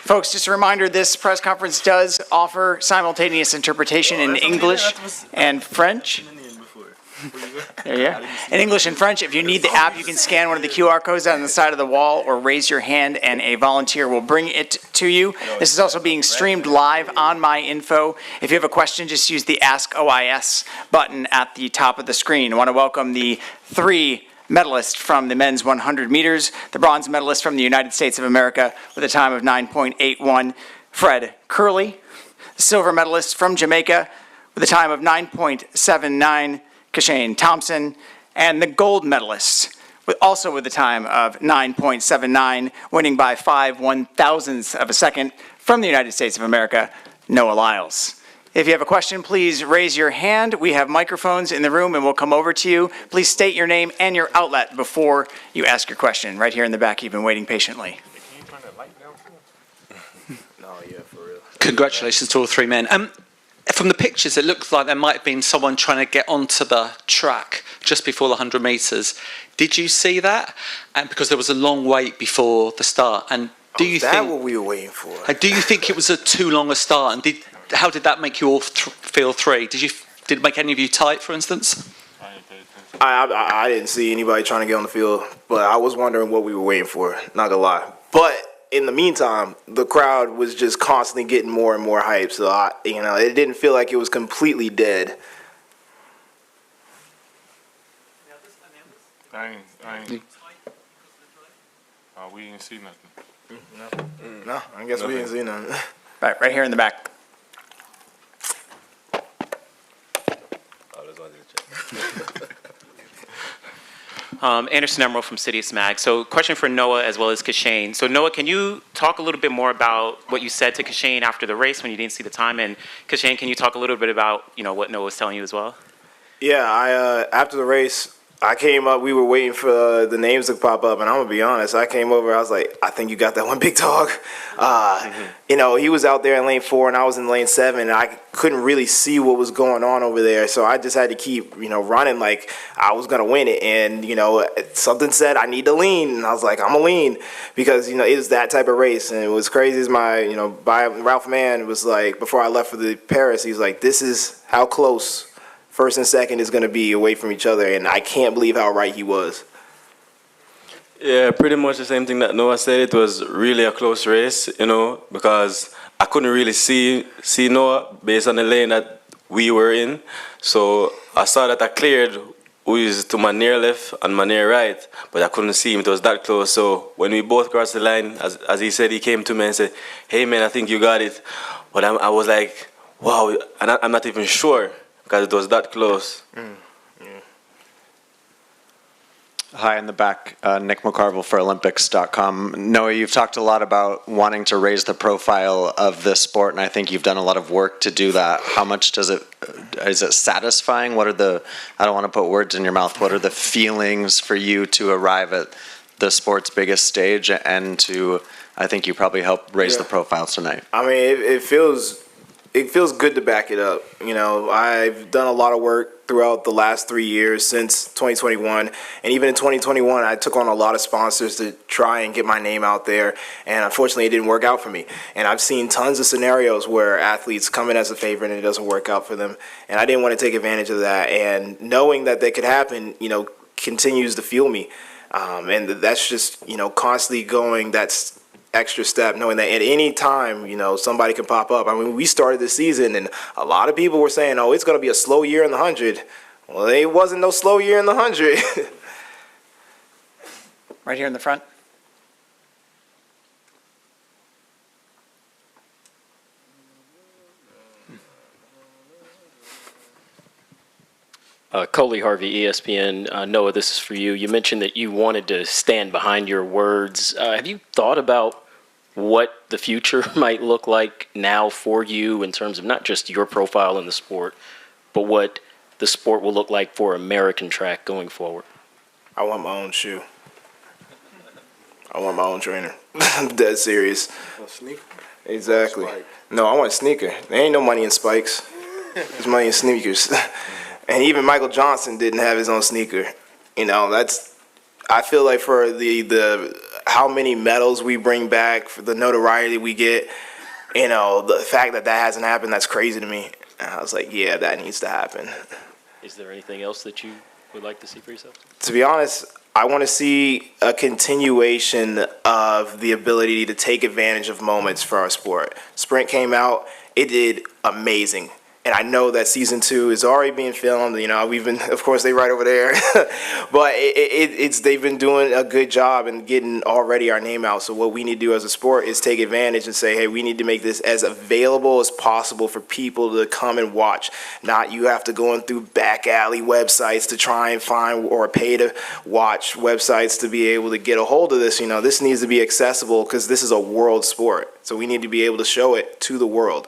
Folks, just a reminder, this press conference does offer simultaneous interpretation in English and French. There you go. In English and French. If you need the app, you can scan one of the QR codes on the side of the wall or raise your hand and a volunteer will bring it to you. This is also being streamed live on MyInfo. If you have a question, just use the Ask OIS button at the top of the screen. I want to welcome the 3 medalists from the men's 100 meters. The bronze medalist from the United States of America with a time of 9.81, Fred Kerley. The silver medalist from Jamaica with a time of 9.79, Kishane Thompson, and the gold medalist, also with a time of 9.79, winning by 5/1,000ths of a second from the United States of America, Noah Lyles. If you have a question, please raise your hand. We have microphones in the room and we'll come over to you. Please state your name and your outlet before you ask your question. Right here in the back, you've been waiting patiently. Can you turn that light down? No, yeah, for real. Congratulations to all 3 men. From the pictures, it looks like there might have been someone trying to get onto the track just before the 100 metres. Did you see that? And because there was a long wait before the start. And do you think that's what we were waiting for? And do you think it was a too long a start? And how did that make you all feel 3? Did it make any of you tight, for instance? I didn't see anybody trying to get on the field, but I was wondering what we were waiting for. Not gonna lie, but in the meantime, the crowd was just constantly getting more and more hype. So it didn't feel like it was completely dead. We didn't see nothing. No, I guess we didn't see nothing. Right here in the back. Anderson Emerald from City of Smag. So question for Noah as well as Kishane. So Noah, can you talk a little bit more about what you said to Kishane after the race when you didn't see the time? And Kishane, can you talk a little bit about what Noah was telling you as well? Yeah, after the race, I came up, we were waiting for the names to pop up, and I'm going to be honest, I came over, I was like, I think you got that one, big dog. He was out there in lane 4, and I was in lane 7, and I couldn't really see what was going on over there, so I just had to keep, running like I was going to win it, and, something said I need to lean, and I was like, I'm going to lean, because, it was that type of race, and it was crazy as Ralph Mann was like, before I left for the Paris, he was like, this is how close first and second is going to be away from each other, and I can't believe how right he was. Yeah, pretty much the same thing that Noah said. It was really a close race, because I couldn't really see Noah based on the lane that we were in. So I saw that I cleared who is to my near left and my near right, but I couldn't see him. It was that close. So when we both crossed the line, as he said, he came to me and said, hey, man, I think you got it. But I was like, wow, and I'm not even sure, because it was that close. Hi, in the back, Nick McCarville for Olympics.com. Noah, you've talked a lot about wanting to raise the profile of this sport, and I think you've done a lot of work to do that. How much is it satisfying? What are I don't want to put words in your mouth, what are the feelings for you to arrive at the sport's biggest stage and to, I think you probably helped raise the profile tonight? I mean, it feels good to back it up. I've done a lot of work throughout the last 3 years since 2021. And even in 2021, I took on a lot of sponsors to try and get my name out there. And unfortunately, it didn't work out for me. And I've seen tons of scenarios where athletes come in as a favorite and it doesn't work out for them. And I didn't want to take advantage of that. And knowing that could happen, continues to fuel me. And that's just, constantly going that's extra step, knowing that at any time, somebody can pop up. I mean, we started this season and a lot of people were saying, oh, it's going to be a slow year in the 100. Well, it wasn't no slow year in the 100. Right here in the front. Coley Harvey, ESPN. Noah, this is for you. You mentioned that you wanted to stand behind your words. Have you thought about what the future might look like now for you in terms of not just your profile in the sport, but what the sport will look like for American track going forward? I want my own shoe. I want my own trainer. I'm dead serious. A sneaker? Exactly. No, I want a sneaker. There ain't no money in spikes. There's money in sneakers. And even Michael Johnson didn't have his own sneaker. I feel like for how many medals we bring back, for the notoriety we get, the fact that hasn't happened, that's crazy to me. And I was like, yeah, that needs to happen. Is there anything else that you would like to see for yourself? To be honest, I want to see a continuation of the ability to take advantage of moments for our sport. Sprint came out, it did amazing. And I know that season 2 is already being filmed. We've been, of course, they right over there, but they've been doing a good job and getting already our name out. So what we need to do as a sport is take advantage and say, hey, we need to make this as available as possible for people to come and watch. Not you have to go in through back alley websites to try and find, or pay to watch websites to be able to get a hold of this. This needs to be accessible because this is a world sport. So we need to be able to show it to the world.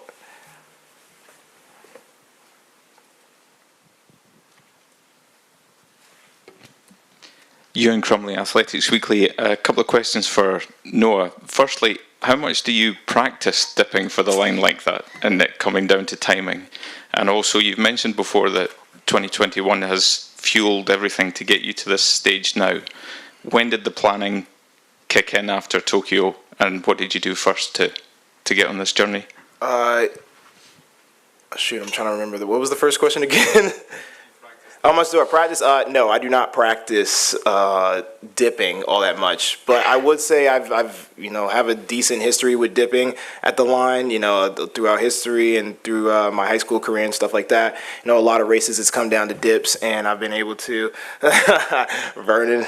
Ewan Crumley, Athletics Weekly. A couple of questions for Noah. Firstly, how much do you practice dipping for the line like that and it coming down to timing? And also, you've mentioned before that 2021 has fueled everything to get you to this stage now. When did the planning kick in after Tokyo, and what did you do first to get on this journey? Shoot, I'm trying to remember. What was the first question again? How much do I practice? No, I do not practice dipping all that much. But I would say I've have a decent history with dipping at the line. Throughout history and through my high school career and stuff like that. A lot of races it's come down to dips, and I've been able to, Vernon,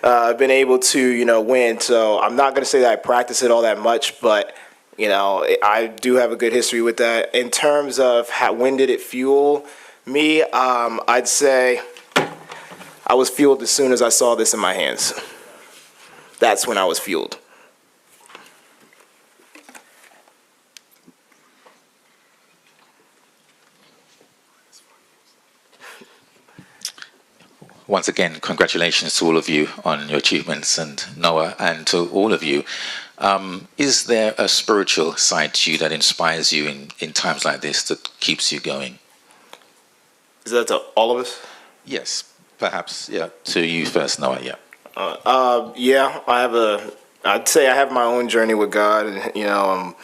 I've been able to win. So I'm not gonna say that I practice it all that much, but I do have a good history with that. In terms of when did it fuel me, I'd say I was fueled as soon as I saw this in my hands. That's when I was fueled. Once again, congratulations to all of you on your achievements, and Noah, and to all of you. Is there a spiritual side to you that inspires you in times like this, that keeps you going? Is that to all of us? Yes, perhaps, yeah. To you first, Noah, yeah. Yeah, I'd say I have my own journey with God, and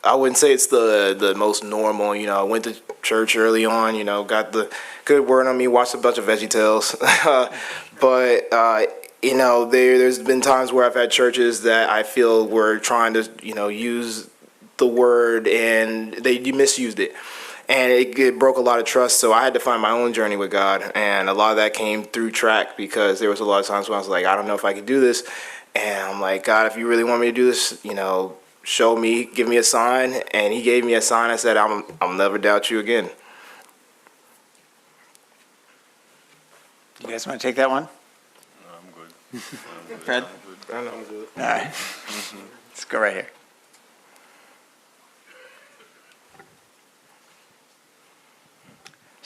I wouldn't say it's the most normal. I went to church early on. Got the good word on me. Watched a bunch of VeggieTales, but there's been times where I've had churches that I feel were trying to use the word, and they misused it. And it broke a lot of trust, so I had to find my own journey with God. And a lot of that came through track, because there was a lot of times when I was like, I don't know if I could do this. And I'm like, God, if you really want me to do this, show me, give me a sign. And he gave me a sign. I said, I'll never doubt you again. You guys want to take that one? No, I'm good. Fred? I'm good. All right. Let's go right here.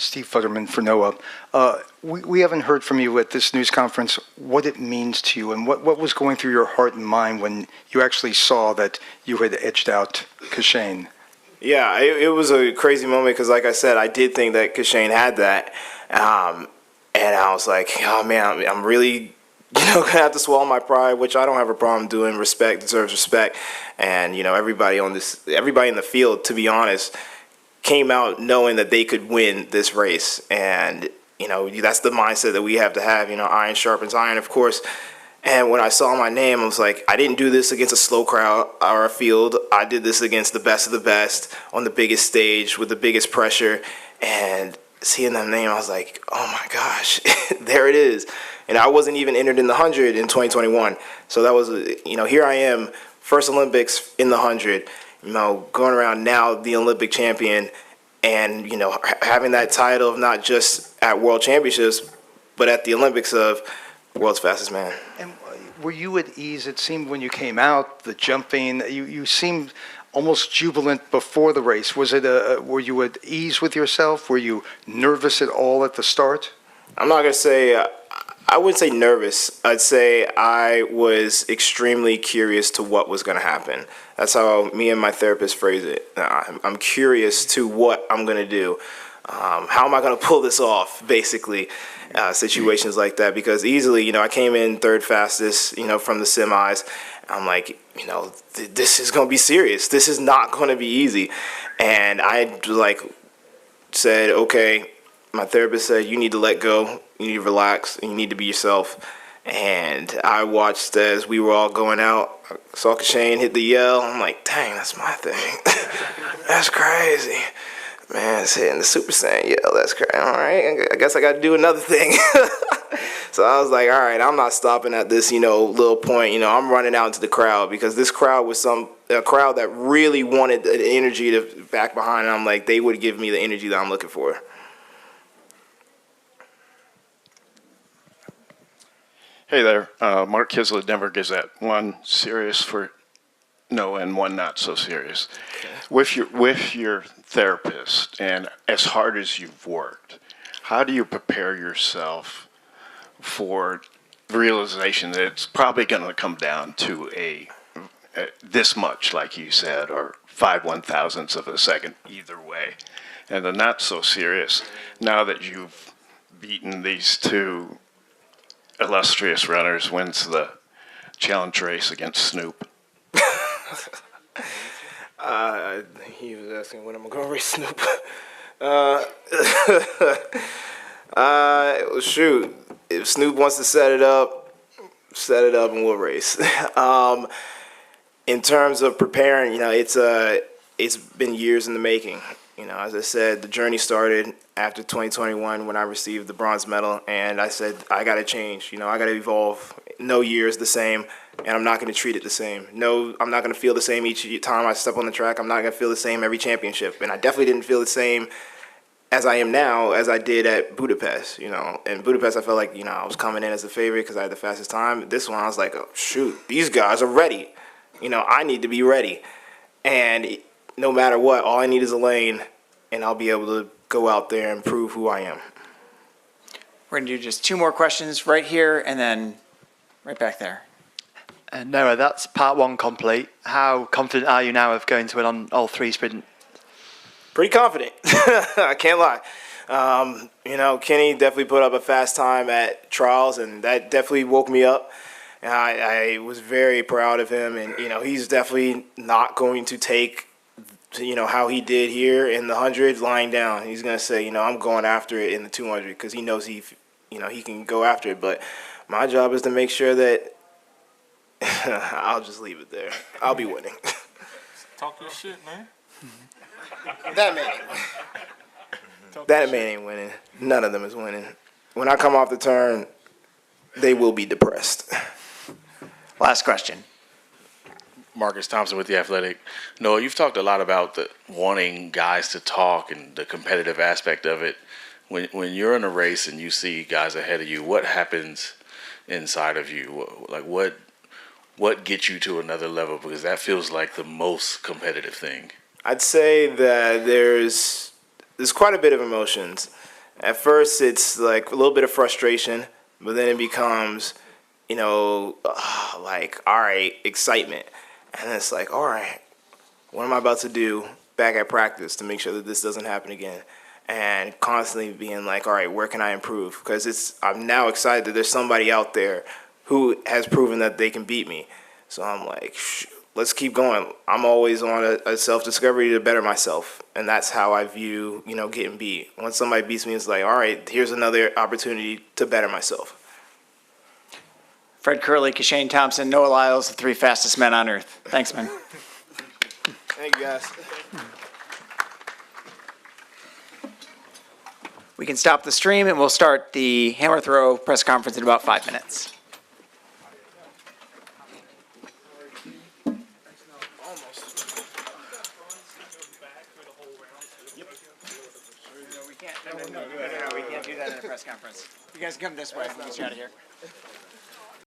Steve Futterman for Noah. We haven't heard from you at this news conference what it means to you, and what was going through your heart and mind when you actually saw that you had edged out Kishane. Yeah, it was a crazy moment, because like I said, I did think that Kishane had that. And I was like, oh man, I'm really gonna have to swallow my pride, which I don't have a problem doing. Respect deserves respect. And everybody in the field, to be honest, came out knowing that they could win this race. And that's the mindset that we have to have. Iron sharpens iron, of course. And when I saw my name, I was like, I didn't do this against a slow crowd or a field. I did this against the best of the best on the biggest stage with the biggest pressure. And seeing that name, I was like, oh my gosh, there it is. And I wasn't even entered in the 100 in 2021. So that was, here I am, first Olympics in the 100, going around now the Olympic champion, and, having that title of not just at World Championships, but at the Olympics of world's fastest man. And were you at ease? It seemed when you came out, the jumping, you seemed almost jubilant before the race. Was it were you at ease with yourself? Were you nervous at all at the start? I'm not going to say, I wouldn't say nervous. I'd say I was extremely curious to what was going to happen. That's how me and my therapist phrase it. I'm curious to what I'm going to do. how am I going to pull this off, basically, situations like that. Because easily, you know, I came in third fastest, you know, from the semis. I'm like, you know, this is going to be serious. This is not going to be easy. And I, like, said, okay, my therapist said, you need to let go, you need to relax, and you need to be yourself. And I watched as we were all going out. I saw Kishane hit the yell. I'm like, dang, that's my thing. That's crazy. Man, it's hitting the Super Saiyan yell. That's crazy. All right, I guess I got to do another thing. So I was like, all right, I'm not stopping at this, you know, little point. You know, I'm running out into the crowd because this crowd was a crowd that really wanted the energy to back behind. And I'm like, they would give me the energy that I'm looking for. Hey there, Mark Kislett, Denver Gazette. One serious for Noah and one not so serious. Okay. With your therapist and as hard as you've worked, how do you prepare yourself for the realization that it's probably going to come down to a this much, like you said, or 5/1000ths of a second either way, and the not so serious? Now that you've beaten these two illustrious runners, wins the challenge race against Snoop. He was asking when I'm going to race Snoop. Shoot, if Snoop wants to set it up and we'll race. In terms of preparing, you know, it's been years in the making. You know, as I said, the journey started after 2021 when I received the bronze medal, and I said, I got to change. You know, I got to evolve. No year is the same, and I'm not going to treat it the same. No, I'm not going to feel the same each time I step on the track. I'm not going to feel the same every championship, and I definitely didn't feel the same as I am now as I did at Budapest. You know, in Budapest, I felt like, you know, I was coming in as a favorite because I had the fastest time. This one, I was like, oh, shoot, these guys are ready. You know, I need to be ready, and no matter what, all I need is a lane, and I'll be able to go out there and prove who I am. We're going to do just two more questions right here and then right back there. Noah, that's part one complete. How confident are you now of going to win on all three sprint? Pretty confident. I can't lie. You know, Kenny definitely put up a fast time at trials, and that definitely woke me up. And I was very proud of him, and, you know, he's definitely not going to take, you know, how he did here in the 100 lying down. He's going to say, you know, I'm going after it in the 200 because he knows he can go after it. But my job is to make sure that I'll just leave it there. I'll be winning. Talk your shit, man. That man ain't winning. None of them is winning. When I come off the turn, they will be depressed. Last question. Marcus Thompson with The Athletic. Noah, you've talked a lot about wanting guys to talk and the competitive aspect of it. When you're in a race and you see guys ahead of you, what happens inside of you? Like what gets you to another level? Because that feels like the most competitive thing. I'd say that there's quite a bit of emotions. At first, it's like a little bit of frustration, but then it becomes, you know, like, all right, excitement. And it's like, all right, what am I about to do back at practice to make sure that this doesn't happen again? And constantly being like, all right, where can I improve? Because I'm now excited that there's somebody out there who has proven that they can beat me. So I'm like, let's keep going. I'm always on a self-discovery to better myself. And that's how I view, you know, getting beat. Once somebody beats me, it's like, all right, here's another opportunity to better myself. Fred Kerley, Kishane, Thompson, Noah Lyles, the three fastest men on earth. Thanks, man. Thank you, guys. We can stop the stream and we'll start the hammer throw press conference in about 5 minutes. We can't do that in a press conference. You guys come this way. We'll get you out of here.